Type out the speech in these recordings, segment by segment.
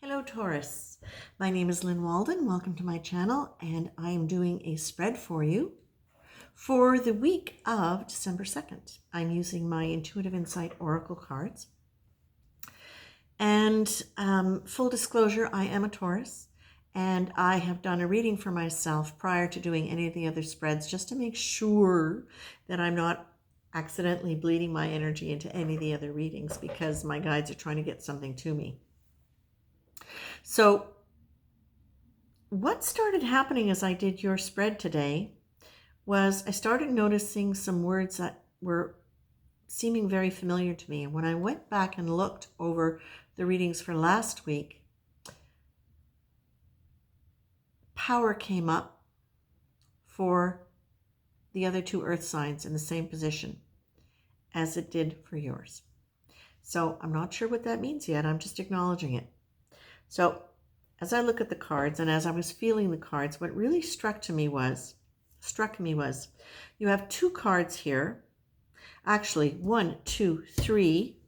Hello Taurus, my name is Lynn Walden. Welcome to my channel, and I am doing a spread for you for the week of December 2nd. I'm using my Intuitive Insight Oracle cards. And full disclosure, I am a Taurus, and I have done a reading for myself prior to doing any of the other spreads just to make sure that I'm not accidentally bleeding my energy into any of the other readings because my guides are trying to get something to me. So what started happening as I did your spread today was I started noticing some words that were seeming very familiar to me. And when I went back and looked over the readings for last week, power came up for the other two earth signs in the same position as it did for yours. So I'm not sure what that means yet. I'm just acknowledging it. So as I look at the cards and as I was feeling the cards, what really struck me was you have two cards here. Actually, 1, 2, 3,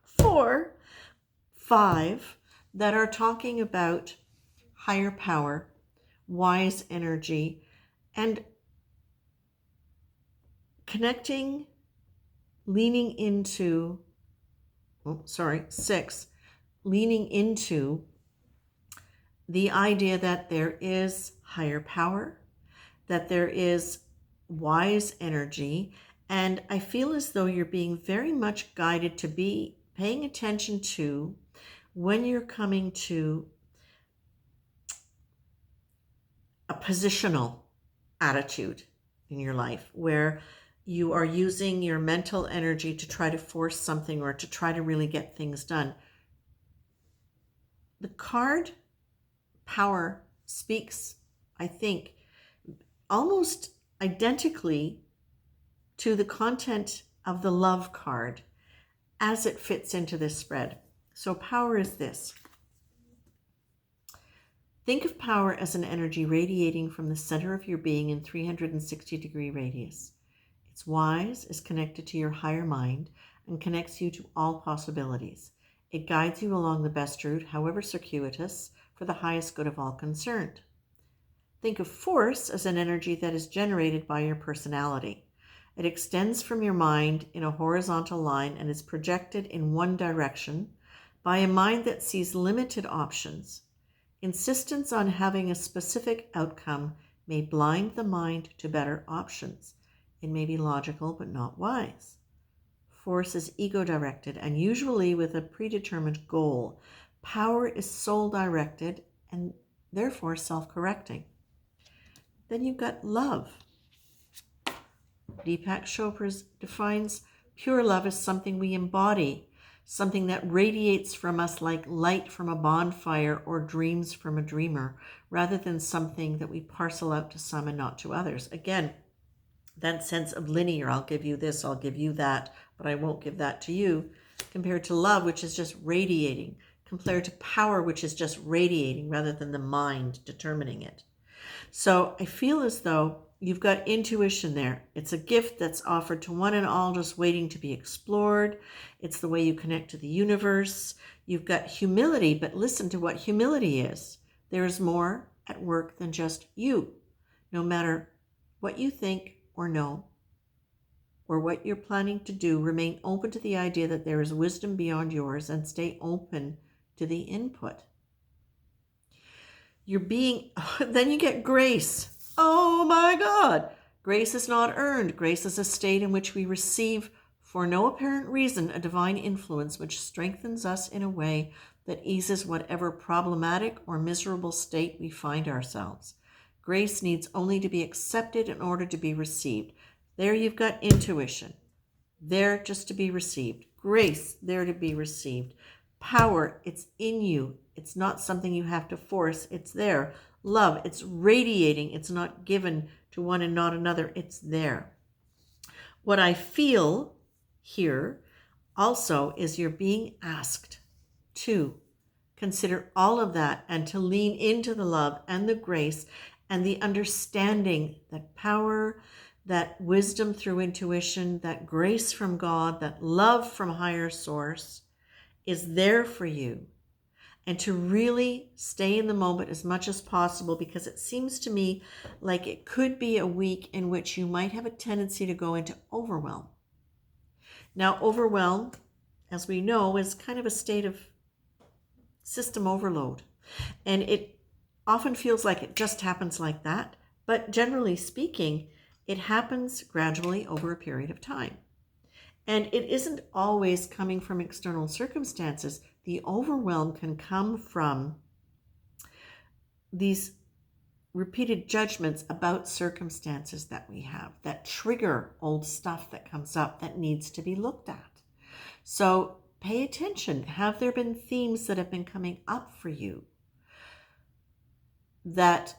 4, 5 that are talking about higher power, wise energy, and connecting, leaning into, 6, leaning into the idea that there is higher power, that there is wise energy, and I feel as though you're being very much guided to be paying attention to when you're coming to a positional attitude in your life where you are using your mental energy to try to force something or to try to really get things done. The card power speaks, I think, almost identically to the content of the love card as it fits into this spread. So power is this. Think of power as an energy radiating from the center of your being in 360-degree radius. It's wise, is connected to your higher mind, and connects you to all possibilities. It guides you along the best route, however circuitous, for the highest good of all concerned. Think of force as an energy that is generated by your personality. It extends from your mind in a horizontal line and is projected in one direction by a mind that sees limited options. Insistence on having a specific outcome may blind the mind to better options. It may be logical but not wise. Force is ego-directed and usually with a predetermined goal. Power is soul-directed and therefore self-correcting. Then you've got love. Deepak Chopra defines pure love as something we embody, something that radiates from us like light from a bonfire or dreams from a dreamer, rather than something that we parcel out to some and not to others. Again, that sense of linear, I'll give you this, I'll give you that, but I won't give that to you, compared to love, which is just radiating, compared to power, which is just radiating rather than the mind determining it. So I feel as though you've got intuition there. It's a gift that's offered to one and all, just waiting to be explored. It's the way you connect to the universe. You've got humility, but listen to what humility is. There is more at work than just you. No matter what you think or know, or what you're planning to do, remain open to the idea that there is wisdom beyond yours and stay open to the input. Then you get grace. Oh my God. Grace is not earned. Grace is a state in which we receive, for no apparent reason, a divine influence which strengthens us in a way that eases whatever problematic or miserable state we find ourselves. Grace needs only to be accepted in order to be received. There you've got intuition. There just to be received. Grace, there to be received. Power, it's in you. It's not something you have to force. It's there. Love, it's radiating. It's not given to one and not another. It's there. What I feel here also is you're being asked to consider all of that and to lean into the love and the grace and the understanding that power, that wisdom through intuition, that grace from God, that love from higher source is there for you. and to really stay in the moment as much as possible, because it seems to me like it could be a week in which you might have a tendency to go into overwhelm. Now, overwhelm, as we know, is kind of a state of system overload, and it often feels like it just happens like that, but generally speaking, it happens gradually over a period of time. And it isn't always coming from external circumstances. The overwhelm can come from these repeated judgments about circumstances that we have that trigger old stuff that comes up that needs to be looked at. So pay attention. Have there been themes that have been coming up for you that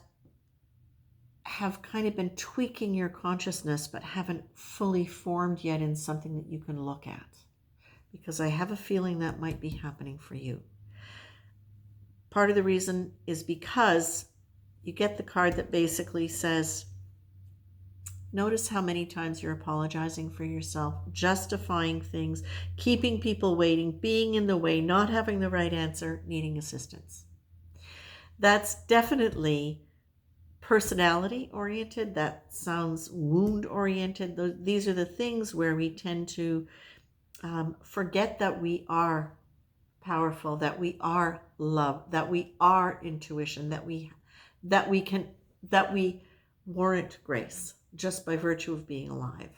have kind of been tweaking your consciousness but haven't fully formed yet in something that you can look at? Because I have a feeling that might be happening for you. Part of the reason is because you get the card that basically says, notice how many times you're apologizing for yourself, justifying things, keeping people waiting, being in the way, not having the right answer, needing assistance. That's definitely personality oriented. That sounds wound oriented. These are the things where we tend to forget that we are powerful, that we are love, that we are intuition, that we warrant grace just by virtue of being alive.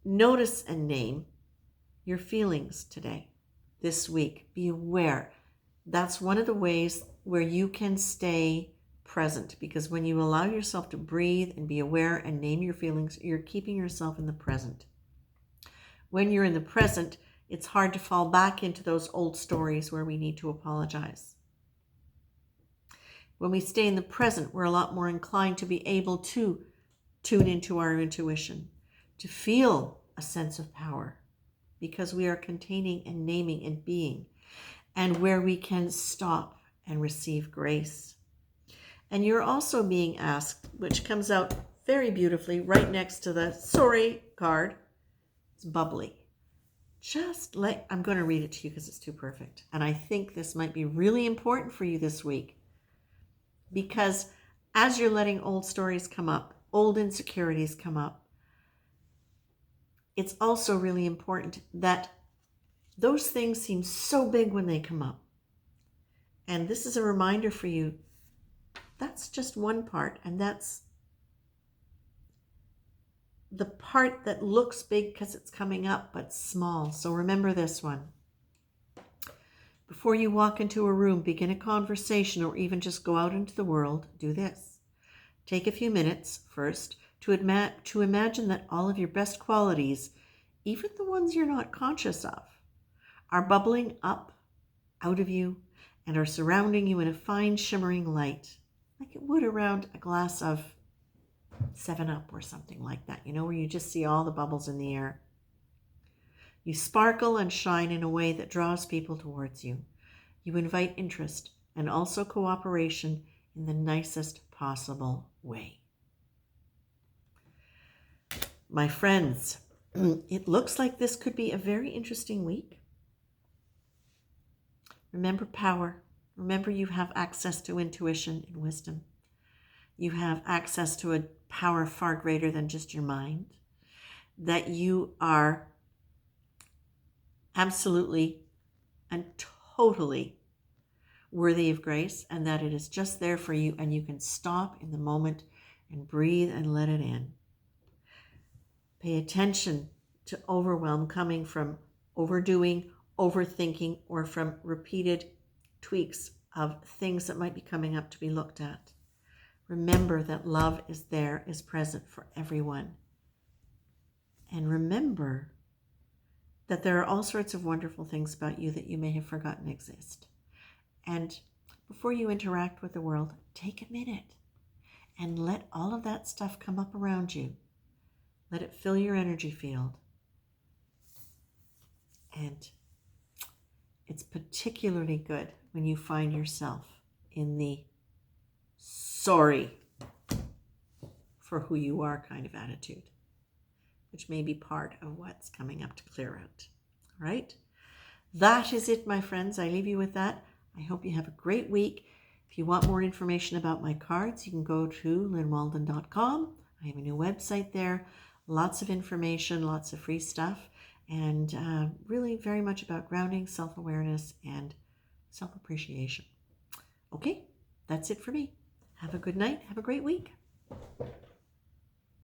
Notice and name your feelings today, this week. Be aware. That's one of the ways where you can stay present, because when you allow yourself to breathe and be aware and name your feelings, you're keeping yourself in the present. When you're in the present, it's hard to fall back into those old stories where we need to apologize. When we stay in the present, we're a lot more inclined to be able to tune into our intuition, to feel a sense of power, because we are containing and naming and being, and where we can stop and receive grace. And you're also being asked, which comes out very beautifully right next to the sorry card, it's bubbly. I'm going to read it to you because it's too perfect. And I think this might be really important for you this week, because as you're letting old stories come up, old insecurities come up, it's also really important that those things seem so big when they come up. And this is a reminder for you, that's just one part, and that's the part that looks big because it's coming up, but small. So remember this one. Before you walk into a room, begin a conversation, or even just go out into the world, do this. Take a few minutes first to imagine that all of your best qualities, even the ones you're not conscious of, are bubbling up out of you and are surrounding you in a fine shimmering light, like it would around a glass of 7-Up or something like that, where you just see all the bubbles in the air. You sparkle and shine in a way that draws people towards you. You invite interest and also cooperation in the nicest possible way. My friends, it looks like this could be a very interesting week. Remember power. Remember you have access to intuition and wisdom. You have access to a power far greater than just your mind. That you are absolutely and totally worthy of grace, and that it is just there for you, and you can stop in the moment and breathe and let it in. Pay attention to overwhelm coming from overdoing, overthinking, or from repeated tweaks of things that might be coming up to be looked at. Remember that love is there, is present for everyone. And remember that there are all sorts of wonderful things about you that you may have forgotten exist. And before you interact with the world, take a minute and let all of that stuff come up around you. Let it fill your energy field. And it's particularly good when you find yourself in the sorry for who you are kind of attitude, which may be part of what's coming up to clear out. All right? That is it, my friends. I leave you with that. I hope you have a great week. If you want more information about my cards, you can go to lynwalden.com. I have a new website there. Lots of information, lots of free stuff, and really very much about grounding, self-awareness, and self-appreciation. Okay, that's it for me. Have a good night. Have a great week.